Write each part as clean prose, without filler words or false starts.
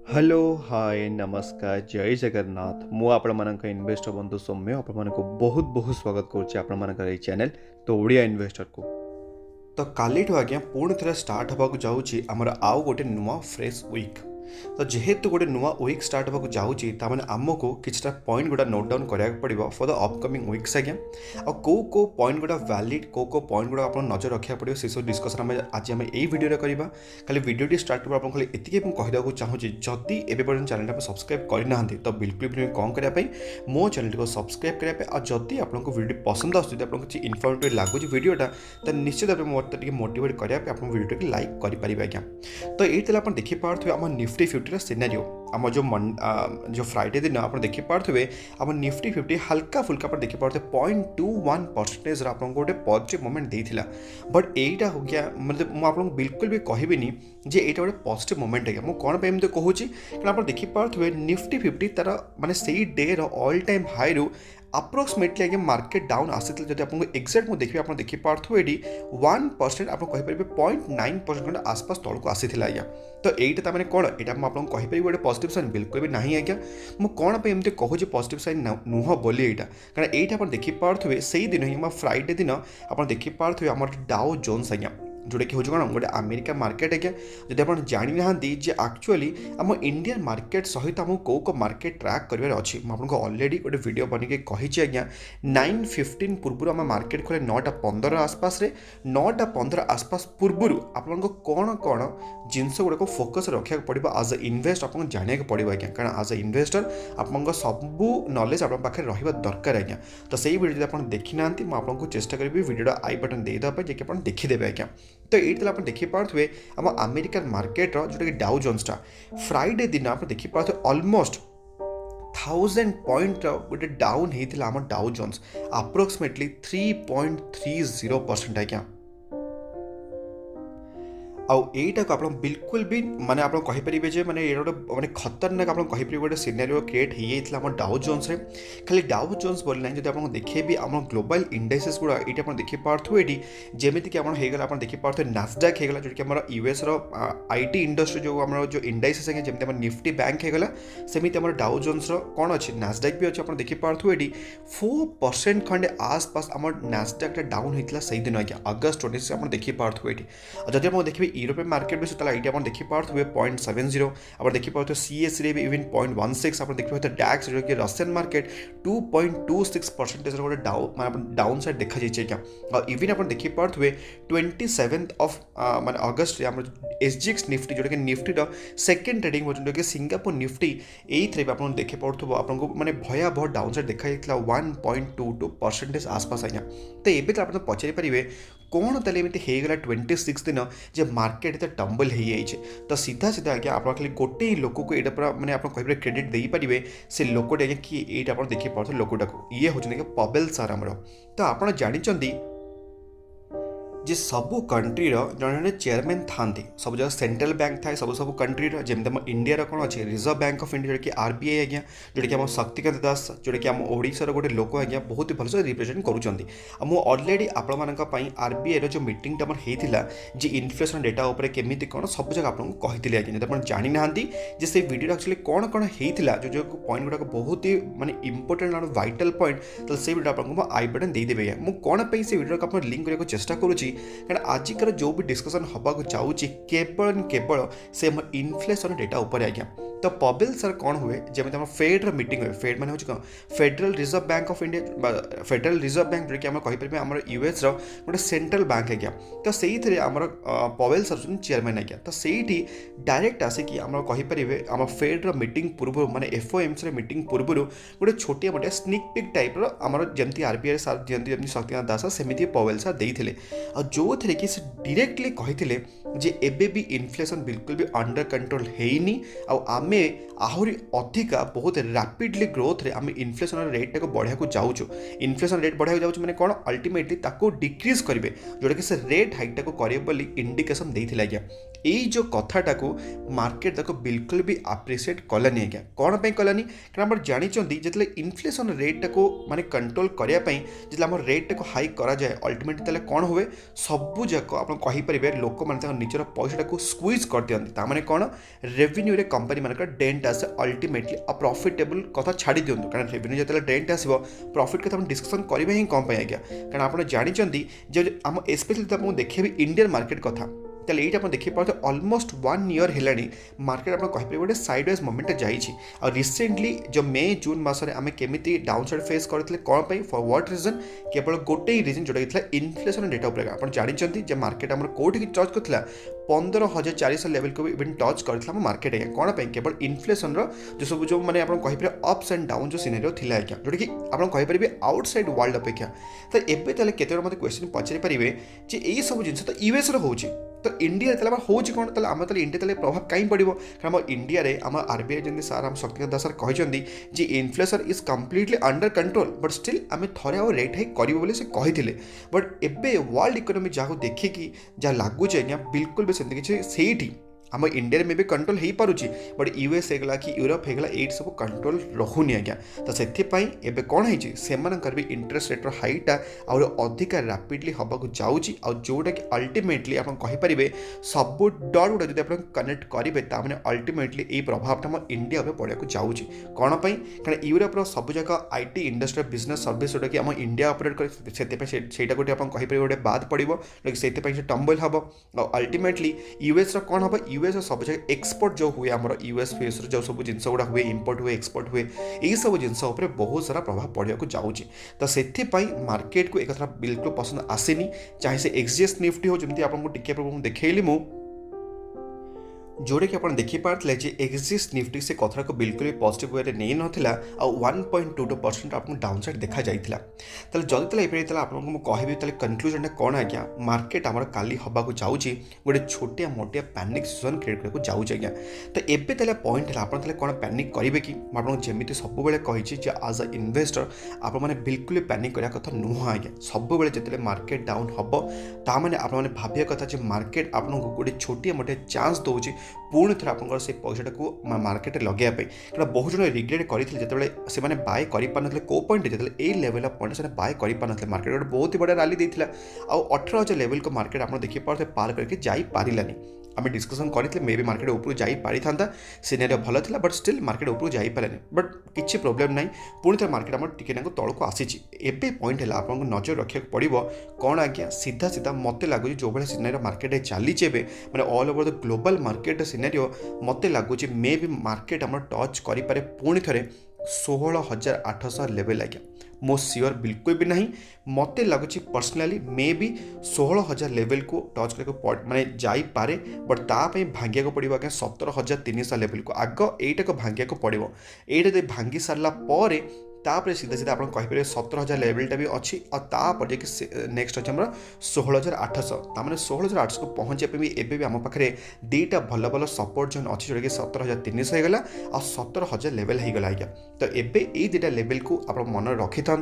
Hello hi नमस्कार जय जगन्नाथ मु आपणमानक इन्वेस्टर बंधु सौम्य आपको बहुत बहुत स्वागत करुच्ची आपणमानकर चैनल तो ओडिया इन्वेस्टर को। तो काली आज्ञा पुणी थे स्टार्ट होगा जाऊँगी आमर आउ गोटे नुआ फ्रेश वीक। तो जेहेतु गोटे नुआ वीक स्टार्ट होगा जाऊँगी ताने आमको किसी पॉइंट गुड़ा नोट डाउन करा पड़ो फॉर द अपकमिंग वीक्स आज्ञा को पॉइंट गुड़ा वैलिड को पॉइंट गुड़ा आप नजर रखा पड़ो से सब डिस्कसन आज आम यही वीडियो करवा। खाली वीडियो स्टार्ट कर आपको खाली एति कहीदेक चाहूँगी जदि एवं पर्यटन चैनल आप सब्सक्राइब करना तो बिल्कुल भी कौन करने मो चैनल को सब्सक्राइब करने और जदि आपको वीडियो पसंद आस किसी इनफर्मेटिव लगुच वीडियोटा तो निश्चित भाव मतलब मोटिवेट करने आप वीडियो को लाइक करेंगे आज्ञा। तो ये आप देखिपे आम निफ्टी फिफ्टी सिनेरियो आम जो फ्राइडे दिन आप देखिपे आम निफ्टी फिफ्टी हल्का फुल्का आप देखिपे 0.21% आप गोटे पॉजिटिव मोमेंट देता बट यहीटा हो गया मतलब मुझे बिल्कुल भी कहबी जे ये गोटे पॉजिटिव मोमेंट है मुझे कौन एमती कहूँ कि आप देखिपे निफ्टी फिफ्टी तार माने से डे ऑल टाइम हाई रू अप्रोक्सीमेटली आगे मार्केट डाउन आसी जब आपको एक्जाक्ट मुझे देखिए आप देखिपे ये 1% आप कहींपर 0.9% आसपास तौर को आसी आज्ञा। तो यहीटा मैंने कौन यहाँ मुझे कहींपर गोटे पॉजिटिव साइन बिल्कुल भी नहीं आज्ञा। मुझे कौन एमती कहूँ पॉजिटिव साइन नुह बोली यहाँ कारण यहाँ आप देखिपे से दिन ही फ्राइडे दिन आप देखिपे आम डाउ जोन्स आज्ञा जोटा कि हूँ कौन गोटे अमेरिका मार्केट आज्ञा। जब आप जानी ना एक्चुअली आम इंडियन मार्केट सहित आमको को मार्केट ट्रैक करार अच्छी मुझे ऑलरेडी गोटे वीडियो बनिक कही आज्ञा 9:15 पूर्व आम मार्केट खोले 9:15 आसपास 9:15 आसपास पूर्व आपको कौन कौन जिनस गुड़ाक फोकस रखा पड़ो आज अ इन्वेस्ट आपको जाना पड़ो आज्ञा कारण आज अ इन्वेस्टर आप सबू नॉलेज आप पाखे रहा दरकार आज्ञा। तो सही वीडियो आप देखी ना मुझे चेष्टा करी वीडियो आई बटन देदेवाई जैसे आप देखीदेवे आज्ञा। तो ये आप देखिपे आम अमेरिकन मार्केट जोटा कि डाउ जोन्सटा फ्राइडे दिन आप देखिपे ऑलमोस्ट 1000 पॉइंट गोटे डाउन होता आम डाउ जोन्स अप्रोक्सीमेटली 3.30% आज्ञा। आईटा को आप बिल्कुल भी माने आप कहींपर जे माने ये गोटे माने खतरनाक आप कहींपर गोटे सिनेरियो क्रिएट हो जाता डाउ जोन्स खाली डाउ जोन्स बोल ना जब आपको देखेबी आम ग्लोबल इंडेक्सेस गुड़ा ये आप देखिपे ये जमीक आप देखिपे नास्डाक होगा जो कि आम यूएस आईटी इंडस्ट्री जो आम जो इंडेक्सेस है जमी आम निफ्टी बैंक होगा सेमती आम डाउ जोन्स कौन अच्छी नास्डाक भी अच्छे आप देखिपे ये 4% खंडे आसपास आम नास्डाक डाउन होता से दिन आज्ञा अगस्त 26 आप देखिपे ये जब आप देखिए यूरोपियन मार्केट भी सुतला ये देखिपे 0.70 आप देखिपे सीएससी भी इवन 0.16 आप देखिपे डैक्स जो कि रशियन मार्केट 2.26% गोटे डाउन साइड देखा जाए और इवन आप देखिपे 27 माने अगस्त एसजीएक्स निफ्टी जोटा कि निफ्टी सेकेंड ट्रेडिंग जो कि सिंगापुर निफ्टी ये आप देखिपे आपको माने भयावह डाउन साइड देखा 1.22% आसपास आज्ञा। तो ये तो आप पचारि पारे कौन ताले एमती होगला 26 दिन जे मार्केट एत टम्बल हो जाए तो सीधा सीधा आज्ञा आप खाली गोटे ही लोक को यहाँ पूरा मैंने आप कह क्रेडिट दे पारे से लोकटे आज्ञा कि ये आप देखिपे लोकटा को ये हूँ पवेल सर आमर। तो आप जानते जे सबू कंट्री जड़े जड़े चेयरमैन था सब जगह सेंट्रल बैंक थाए सब कंट्री जमी इंडिया कौन अच्छे रिजर्व बैंक ऑफ इंडिया जोटा कि आरबीआई आज्ञा जोटा कि आम शक्तिकांत दास जोटा कि आम ओडिशार गोटे लोक आज्ञा बहुत ही भलसे रिप्रेजेंट करुँच ऑलरेडी आपण आरबीआई जो मीटिंग होता जे इन्फ्लेशन डेटा उपर केमी कौन सब जगह आपको कही आज्ञा जब आप जानी ना से वीडियो एक्चुअली कौन कौन होता जो पॉइंट गुड़ाक बहुत ही माने इंपोर्टेंट और वाइटल पॉइंट तो से वीडियो आपको आई बटन देदेवे मुझे कौन से वीडियो को लिंक करने चेष्टा करुँची कारण आजिकार जो भी डिस्कसन होगा जाऊँगी केवल से इन्फ्लेशन डेटा उपर आज्ञा। तो पवेल सर कौन हुए जमी आम फेड्र मीटिंग हुए फेड मैंने हूँ federal reserve bank of India federal reserve bank जो कि आम कहींपर आम यूएस गोटे सेंट्रल बैंक आज्ञा। तो से आम पवेल सर चेयरमैन आज्ञा। तो सही डायरेक्ट आसिकी आम कहींपर आम फेड्र मीटिंग पूर्व माने एफओएमसी मीटिंग पूर्व गोटे छोटिया मोटिया स्निक पिक टाइप आम जमी आरबीआई सर दिखती जमी शक्तिकांत दास सेमती पवेल सर देते जो थे कि से डायरेक्टली कही जे एबे भी इन्फ्लेशन बिल्कुल भी अंडर कंट्रोल हैनी आम आहरी अधिका बहुत रैपिडली ग्रोथ रे आम इन्फ्लेशन रेट को बढ़िया को जाऊँ इन्फ्लेशन रेट बढ़िया जाऊँ मैंने कौन अल्टीमेटली ताको डिक्रीज करेंगे जोटा कि से रेट हाइक को करेंगे इंडिकेशन देते आज्ञा। ଏଇ जो କଥାଟାକୁ ମାର୍କେଟ ତାକୁ ବିଲକୁଲ ବି ଆପ୍ରିସିଏଟ୍ କଲାନି ଆଜ୍ଞା। କ'ଣ ପାଇଁ କଲାନି? କାରଣ ଆପଣ ଜାଣିଛନ୍ତି ଯେତେବେଳେ ଇନଫ୍ଲେସନ୍ ରେଟ୍ଟାକୁ ମାନେ କଣ୍ଟ୍ରୋଲ କରିବା ପାଇଁ ଯେତେବେଳେ ଆମର ରେଟ୍ଟାକୁ ହାଇ କରାଯାଏ ଅଲ୍ଟିମେଟଲି ତାହେଲେ କ'ଣ ହୁଏ? ସବୁଯାକ ଆପଣ କହିପାରିବେ ଲୋକମାନେ ତାଙ୍କ ନିଜର ପଇସାଟାକୁ ସ୍କୁଇଜ୍ କରିଦିଅନ୍ତି। ତା'ମାନେ କ'ଣ? ରେଭିନ୍ୟୁରେ କମ୍ପାନୀମାନଙ୍କର ଡେଣ୍ଟ ଆସେ ଅଲ୍ଟିମେଟଲି ଆଉ ପ୍ରଫିଟେବୁଲ୍ କଥା ଛାଡ଼ି ଦିଅନ୍ତୁ। କାରଣ ରେଭିନ୍ୟୁ ଯେତେବେଳେ ଡେଣ୍ଟ ଆସିବ ପ୍ରଫିଟ୍ କଥା ଆମେ ଡିସ୍କସନ୍ କରିବା ହିଁ କ'ଣ ପାଇଁ ଆଜ୍ଞା? କାରଣ ଆପଣ ଜାଣିଛନ୍ତି ଯେ ଆମ ସ୍ପେଶାଲି ଆପଣଙ୍କୁ ଦେଖେଇବି ଇଣ୍ଡିଆନ୍ ମାର୍କେଟ କଥା। ତାହେଲେ এইটা ଆପଣ ଦେଖିପାରୁଥିବେ ଅଲମୋଷ୍ଟ 1 ଇୟର୍ ହେଲାଣି ମାର୍କେଟ ଆପଣ କହିପାରିବେ ଗୋଟେ ସାଇଡ଼ୱାଇଜ୍ ମୁଭମେଣ୍ଟ ଯାଇଛି। ଆଉ ରିସେଣ୍ଟଲି ଯେଉଁ ମେ ଜୁନ୍ ମାସରେ ଆମେ କେମିତି ଡାଉନ୍ ସାଇଡ୍ ଫେସ୍ କରିଥିଲେ କ'ଣ ପାଇଁ ଫର୍ ହ୍ୱାଟ୍ ରିଜନ୍? କେବଳ ଗୋଟେ ହିଁ ରିଜନ୍ ଯେଉଁଟାକି ଥିଲା ଇନଫ୍ଲେସନ୍ ଡେଟା ଉପରେ। ଆପଣ ଜାଣିଛନ୍ତି ଯେ ମାର୍କେଟ ଆମର କେଉଁଠିକି ଟଚ୍ କରିଥିଲା? 15,400 ଲେଭେଲକୁ ବି ଇଭେନ୍ ଟଚ୍ କରିଥିଲା ଆମ ମାର୍କେଟ ଆଜ୍ଞା। କ'ଣ ପାଇଁ? କେବଳ ଇନଫ୍ଲେସନ୍ର ଯେଉଁ ମାନେ ଆପଣ କହିପାରିବେ ଅପ୍ସ ଆଣ୍ଡ ଡାଉନ୍ ଯେଉଁ ସିନେରିଓ ଥିଲା ଆଜ୍ଞା, ଯେଉଁଟାକି ଆପଣ କହିପାରିବେ ଆଉଟସାଇଡ୍ ୱାର୍ଲଡ ଅପେକ୍ଷା। ତ ଏବେ ତାହେଲେ କେତେବେଳେ ମୋତେ କ୍ୱେଶ୍ଚିନ୍ ପଚାରିପାରିବେ ଯେ ଏଇସବୁ ଜିନିଷ ତ ୟୁଏସ୍ରେ ହେଉଛି, ତ ଇଣ୍ଡିଆରେ ତାହେଲେ ଆମର ହେଉଛି କ'ଣ? ତାହେଲେ ଆମେ ତାହେଲେ ଇଣ୍ଡିଆ ତାହେଲେ ପ୍ରଭାବ କାହିଁ ପଡ଼ିବ? କାରଣ ଆମ ଇଣ୍ଡିଆରେ ଆମ ଆର୍ବିଆଇ ଯେମିତି ସାର୍ ଆମ ଶକ୍ତିକାନ୍ତ ଦାସ ସାର୍ କହିଛନ୍ତି ଯେ inflation is completely under control, but steel ଆମେ ଥରେ ଆଉ ରେଟ୍ ହାଇକ୍ କରିବୁ ବୋଲି ସେ କହିଥିଲେ। ବଟ୍ ଏବେ ୱାର୍ଲଡ ଇକୋନୋମି ଯାହାକୁ ଦେଖିକି ଯାହା ଲାଗୁଛି ଆଜ୍ଞା ବିଲକୁଲ ବି ସେମିତି କିଛି ସେଇଠି ଆମ ଇଣ୍ଡିଆରେ ମେ ବି କଣ୍ଟ୍ରୋଲ୍ ହେଇପାରୁଛି, ବଟ୍ ୟୁଏସ୍ ହେଇଗଲା କି ୟୁରୋପ ହେଇଗଲା ଏଇଠି ସବୁ କଣ୍ଟ୍ରୋଲ୍ ରହୁନି ଆଜ୍ଞା। ତ ସେଥିପାଇଁ ଏବେ କ'ଣ ହେଇଛି? ସେମାନଙ୍କର ବି ଇଣ୍ଟରେଷ୍ଟ ରେଟ୍ର ହାଇଟା ଆହୁରି ଅଧିକା ରାପିଡ଼ଲି ହେବାକୁ ଯାଉଛି, ଆଉ ଯେଉଁଟାକି ଅଲ୍ଟିମେଟଲି ଆପଣ କହିପାରିବେ ସବୁ ଡଟ୍ ଗୁଡ଼ା ଯଦି ଆପଣ କନେକ୍ଟ କରିବେ ତାମାନେ ଅଲ୍ଟିମେଟଲି ଏଇ ପ୍ରଭାବଟା ଆମ ଇଣ୍ଡିଆ ଉପରେ ପଡ଼ିବାକୁ ଯାଉଛି। କ'ଣ ପାଇଁ? କାରଣ ୟୁରୋପର ସବୁଯାକ ଆଇଟି ଇଣ୍ଡଷ୍ଟ୍ରି ବିଜନେସ୍ ସର୍ଭିସ୍ ଯେଉଁଟାକି ଆମ ଇଣ୍ଡିଆ ଅପରେଟ୍ করে ସେଥିପାଇଁ ସେଇଟା ଗୋଟେ ଆପଣ କହିପାରିବେ ଗୋଟେ ବାଦ ପଡ଼ିବ, ସେଥିପାଇଁ ସେ ଟମ୍ବଲ୍ ହେବ। ଆଉ ଅଲ୍ଟିମେଟଲି ୟୁଏସ୍ର କ'ଣ ହେବ? ୟୁଏସ୍ର ସବୁ ଜାଗା ଏକ୍ସପୋର୍ଟ ଯେଉଁ ହୁଏ ଆମର ୟୁଏସ୍ର ଯେଉଁ ସବୁ ଜିନିଷ ଗୁଡ଼ା ହୁଏ, ଇମ୍ପୋର୍ଟ ହୁଏ ଏକ୍ସପୋର୍ଟ ହୁଏ, ଏହିସବୁ ଜିନିଷ ଉପରେ ବହୁତ ସାରା ପ୍ରଭାବ ପଡ଼ିବାକୁ ଯାଉଛି। ତ ସେଥିପାଇଁ ମାର୍କେଟକୁ ଏ କଥାଟା ବିଲକୁଲ ପସନ୍ଦ ଆସିନି। ଚାहे ସେ ଏକ୍ସଜିଏସ୍ ନିଫ୍ଟି ହଉ, ଯେମିତି ଆପଣଙ୍କୁ ଟିକେ ପୂର୍ବରୁ ଦେଖେଇଲି ମୁଁ, जोड़े कि आप देखिपारे एक्सिस निफ्टी से कथा को बिल्कुल भी पॉजिटिव वे नहीं नाला आ 1.22% आप डाउन साइड देखा जाता। जदि आपको कहि कनक्लूजन कौन आज्ञा मार्केट आम काली हवाक जाऊँगी गोटे छोटिया मोटिया पैनिक सिचुएसन क्रिएट करने जाऊँगी आज्ञा। तो एबे पॉइंट है आप कौन पैनिक करेंगे कि आपको जमी सब कही आज अ इन्वेस्टर आप बिल्कुल पैनिक करने कथा नुह आज्ञा। सब जिते मार्केट डाउन हम ताने आप भाविया कथा मार्केट आपको गोटे छोटिया मोटिया चांस दूसरी पुणी थे आप पैसा को मार्केट लगे क्या बहुत जन रिग्रेट करते जिते से बाय कर कौ पॉइंट जो ये लेवल पॉइंट से बाय कर मार्केट गोटे बहुत ही बढ़िया रैली देता आ 18,000 लेवल को मार्केट आप देखिए पार करके जापारानी आम डिस्कसन करते मे भी मार्केट ऊपर जापारी था सिनेरियो भल था बट स्टिल मार्केट ऊपर जापारानी बट किसी प्रोब्लेम ना पुणी थे मार्केट आम टी तौक को आसी पॉइंट है आपको नजर रखा पड़ो कौन आज्ञा सीधा सीधा मत लगुच जो भाई सिनेरियो मार्केट चली मैंने all over the global market scenario मत लगुच मे भी मार्केट आम टच करे पुणी थे 16,800 लेवल आज्ञा मो सियोर बिल्कुल भी नहीं मत लगुच पर्सनाली मे भी 16,000 लेवल को टच कर माने जापे बट तापाई भांगिया को पड़ो आज्ञा 17,300 लेवल को आग यहीटा को भांगिया को पड़ो ये भांगी सारा पर तापर सीधा सीधा आप कहीपर 17,000 लेवलटा भी अच्छी और नेक्स्ट अच्छे आम 16,800 ताने 16,800 को पहुँचे भी एवं आम पाखे दुईटा भल भल सपोर्ट जोन अच्छी जोटा कि 17,300 होगा और 17,000 लेवल होगा आज्ञा। तो एबे ये दुटा लेवल को आप मन रखी था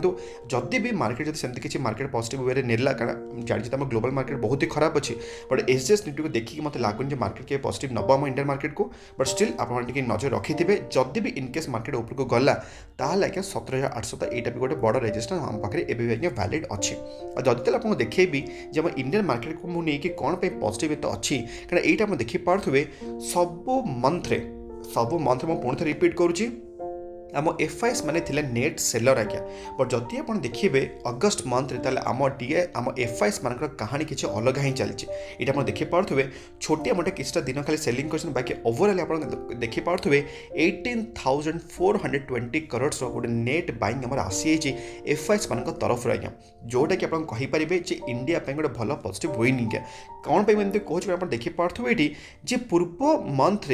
जदि भी मार्केट जब सेमती किसी मार्केट पॉजिटिव वे नेला कारण जानी आम ग्लोबल मार्केट बहुत ही खराब अच्छी बट एसजीएस निफ्टी को देखिए मतलब लगुनि मार्केट के पॉजिटिव नब आम इंडियन मार्केट को बट स्टिल आप नजर रखी थे जदि भी इनकेस मार्केट ऊपर को गला ताल आज्ञा 17,800 यहाँ भी गोटे बड़ रेजिस्टेंस आम पाखे एवं आज्ञा वैलिड अच्छी और जदि आपको देखी जब इंडियन मार्केट को मुझे कौन पॉजिटिव तो अच्छी कारण यहाँ आप देखिपे सब मंथ में पुणी थे रिपीट करुँची आम एफआईएस माने थिले नेट सेलर आज्ञा बट जदि आप देखिए अगस्ट मंथ आम टीए आम एफआईएस मान कहानी किसी अलग ही चलती ये आप देखिपे छोटिया मोटे किसी दिन खाली सेलिंग कर बाकी ओवरऑल आप देखिपे 18,420 करोड़ गोटे नेट बाइंग आम आसी एफआईएस मान तरफ आज्ञा जोटा कि आप कहींपारे इंडिया गोटे भल पॉजिटिव विन क्या कौन एमती कहूँ आप देखिपे ये पूर्व मंथ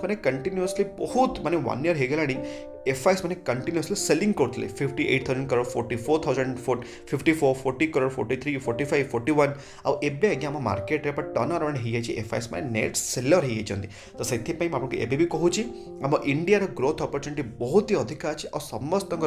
माने कंटिन्यूअसली बहुत माने 1 ईयर हो गलानी एफआईएस मैंने कंटिन्यूअसली सेलिंग करते 58,000 करोड़ 44,000 54 40 करोड़ 43 45 41 आउ एबे आज्ञा आम मार्केट रे टर्न अराउंड हो जाए एफआईएस मैंने नेट सेलर हो जाती तो से आपको एबे भी कहूँ आम इंडिया ग्रोथ अपॉर्चुनिटी बहुत ही अधिक अच्छे और समस्त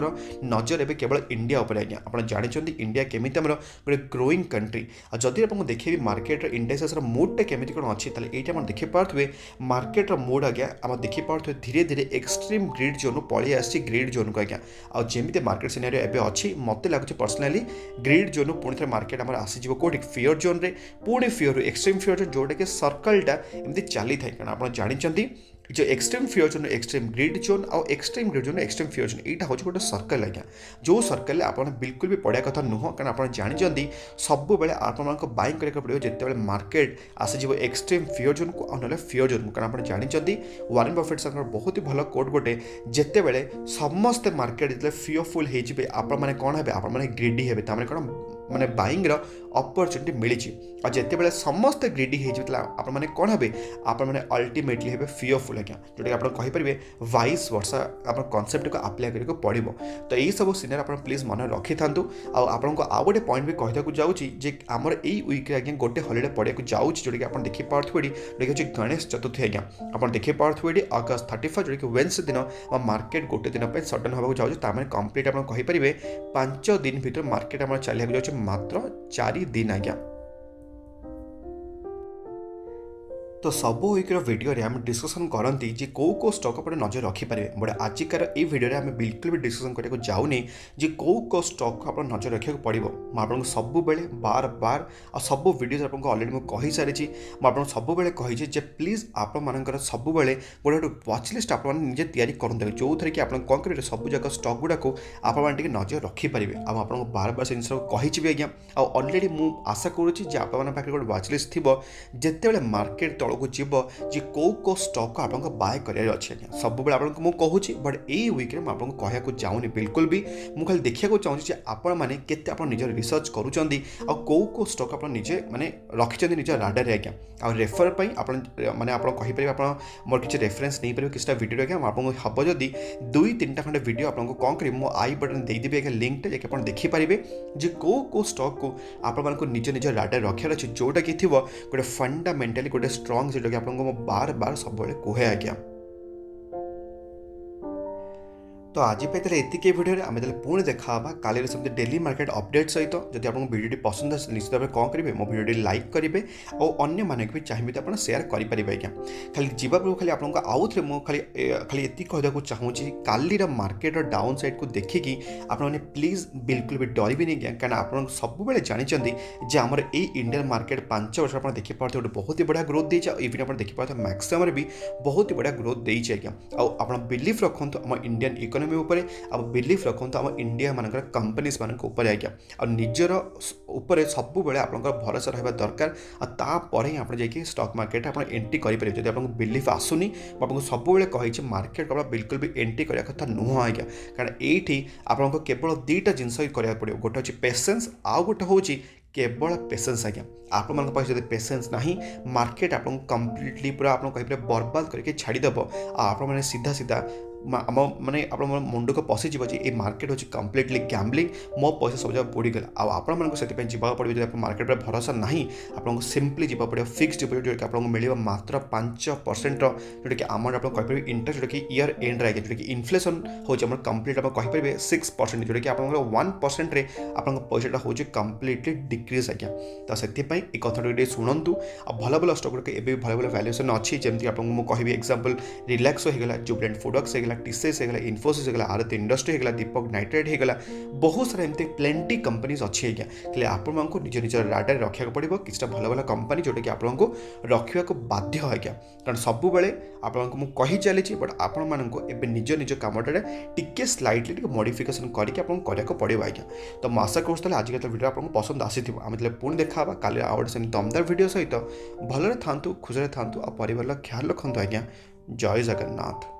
नजर एबे केवल इंडिया उपर आज्ञा आप जानते इंडिया केमी आम गोटे ग्रोइंग कंट्री और जदि आपको देखिए मार्केट इंडेक्सेस मुडटा केमी कौन अच्छी ये आप देखिपे मार्केट मुड आज्ञा आम देखिपे धीरे धीरे एक्सट्रीम ग्रीड जोन पलि आसी ग्रीड जोन को आज्ञा आमती मार्केट सिनेरियो एवं अच्छी मत लगुच पर्सनाली ग्रीड जोन पुणी थे मार्केट आम आसीज कौट फियर जोन रे पुणी फियर एक्सट्रीम फियर जोन जोटा कि सर्कलटा एमती चली था कारण आप जानते जो extreme fear zone extreme greed zone आउ extreme greed zone extreme fear zone यहाँ हूँ गोटे सर्कल आज्ञा जो सर्कल आप बिल्कुल भी पड़ा कथा नुह कारण आप जानते सब बेले आप बाइंग करा पड़ो जिते मार्केट आसीज एक्सट्रीम फियर जोन को ना फियर जोन को कारण आप जानते वारेन बफेट सर बहुत ही भल कोट गोटे जिते बड़े समस्ते मार्केट जो फियरफुल होते आपने कौन हे आपने ग्रीडी हे कौन माने बाइंग अपॉर्चुनिटी मिली और जिते बड़े समस्त ग्रीडी होने कौन हे आपने अल्टीमेटली हे फियरफुल आज्ञा जोटा कि आप कहींपारे वाइस वर्षा आप कनसेप्ट को आप्लाय करके पड़ो तो यही सब सिनेर आप प्लीज मन रखी था आपको आउ गोटे पॉइंट भी कहूँ जाऊँगी आमर यही वीक्रे आज्ञा गोटे हॉलिडे पड़ाक जाऊँगी जोटा कि आप देखिपे जोटा कि गणेश चतुर्थी आज्ञा आप देखिपे अगस्त 31 जोटा कि वेडनेसडे दिन मार्केट गोटे दिन सडन होगा जाऊँगी तार कंप्लीट आप कहींपारे 5 दिन भर मार्केट आम चलिया जाऊँगी मात्र 4 दिन आज्ञा तो सब वीक्र वीडियो रे हम डिस्कसन करती जे को स्टॉक पर नजर रखिपारे बट आजिकार ये वीडियो रे हम बिल्कुल भी डिस्कसन करने को जाऊनी जे को स्टॉक आप नजर रखा पड़ो मुझे सब बेले बार बार आ सब वीडियो आपको ऑलरेडी मुझे कही सारी मुझे सब बेले कही प्लीज आप सब बेले गोटे गोटे वाच लिस्ट आप निजे तैयारी करते जो थे कि आप कौन करेंगे सब जाक स्टॉक गुड़ाक आप नजर रखिपारे आपको बार बार से जिन कही आज्ञा ऑलरेडी मुझे आशा करुँची आप गोटे वाच लिस्ट थी जिते मार्केट को जीव जे को स्टॉक को आप बाय कर सब बेले आपको मुझे कहूँ बट यही वीक्रे मुझे कहूँ जाऊनी बिल्कुल भी मुझे खाली देखा चाहूँगी आपण मैंने केते निजर रिसर्च करुँच को स्टॉक आप निजे माने रखिंट निज राडार आज्ञा आ रेफर माने आप कहींपारे आप मोर किसी रेफरेन्स नहीं पारे किसी वीडियो आज्ञा आपको हम जदि 2-3 खंडे वीडियो आपको कौन करें मो आई बटन देदेवी आज्ञा लिंक जाकि आप देखिपारे जे को स्टॉक को आप निज निज राडार रखार अच्छे जोटा कि थी गोटे फंडामेंटाली गोटे स्ट्रंग जोटा कि आपको बार बार सब कहे आज्ञा तो आज ये वीडियो आम पुणी देखा काली सेमती डेली मार्केट अपडेट सहित जब आपको वीडियो पसंद आसे निश्चित भाव कौन करेंगे मो वीडियो लाइक करेंगे और अन्य मानक भी चाहिए तो आप सेयार करेंगे आज्ञा खाली जीवा खाली आपको आउ थे मुझे खाली ये कहवाक चाहूँगी काली मार्केट डाउन साइड को देखिकी आपने प्लीज बिल्कुल भी डरबे नहीं आज्ञा कारण आप सब जानते आमर ये इंडियन मार्केट 5 वर्ष आप देखिपे गोटे बहुत ही बढ़िया ग्रोथ देती इवन आप देखिपे मैक्सिमम भी बहुत ही बढ़िया ग्रोथ देती आज्ञा आप बिलीव रखु आम इंडियन इकोनॉमी उपर आप बिलीव रखु आम इंडिया मान कंपनीज मान आज्ञा और निजर उपर सब बेले आप भरोसा रहा दरकार तापर ही आप स्टॉक मार्केट आप एंट्री करेंगे जब आपको बिलीव आसुनी आपको सब बेले कही मार्केट को बिल्कुल भी एंट्री करने कथा नुह आज्ञा कारण ये आपको केवल 2टा जिनस करा पड़ो गोटे हूँ पेसेंस आउ गोटे हूँ केवल पेसेंस आज्ञा आप जब पेसेंस ना मार्केट आपको कंप्लीटली पूरा आप कहीं बर्बाद करके छाड़देव आप सीधा सीधा माने आप मुंड को पशिज ये मार्केट हूँ कंप्लीटली गैम्बलिंग मो पैसा सब जगह बुड़ीगला आपको से जावाक पड़ो जब मार्केट पर भरोसा ना आपको सिंपली जावाक पड़ो फिक्स डिपोजिट जो कि आपको मिले मात्र 5% जोटा कि अमाउंट आप कहींपारे इंटरेस्ट जोटा कि ईयर एंड आगे जोटा कि इनफ्लेसन हूँ कंप्लीट आप कहींपारे 6% जोटा कि आप 1% रे आप पैसा हूँ कंप्लीटली डिक्रीज आज्ञा तो से कथा शुणु भल भल स्टॉक गुड़ाक एवं भल भल वैल्यूएसन अच्छी जमी आपको कहि एग्जांपल रिलैक्सो होगा जुबलेंट फूडवर्क्स होगा टीसीएस होगा इन्फोसिस होगा आरती इंडस्ट्री होगा दीपक नाइट्रेट होगा बहुत सारा एमती प्लेंटी कंपनीज अच्छी आज्ञा खाली आपको निज निज राडार रखा पड़ो किसी भल भल कंपनी जोटा कि आपको रखा बाध्य आज्ञा कारण सब बेले आपको मुझे कही चली बट आपको निज निज कमटे टिके स्लाइटली मॉडिफिकेशन करके आपको पड़ो आज्ञा तो मैं आशा करूँ आज वीडियो आपको पसंद आसी आम पुणी देखा काली आउ गोटे दमदार वीडियो सहित भलरे था खुशी था और परिवार ख्याल रखु आज्ञा जय जगन्नाथ।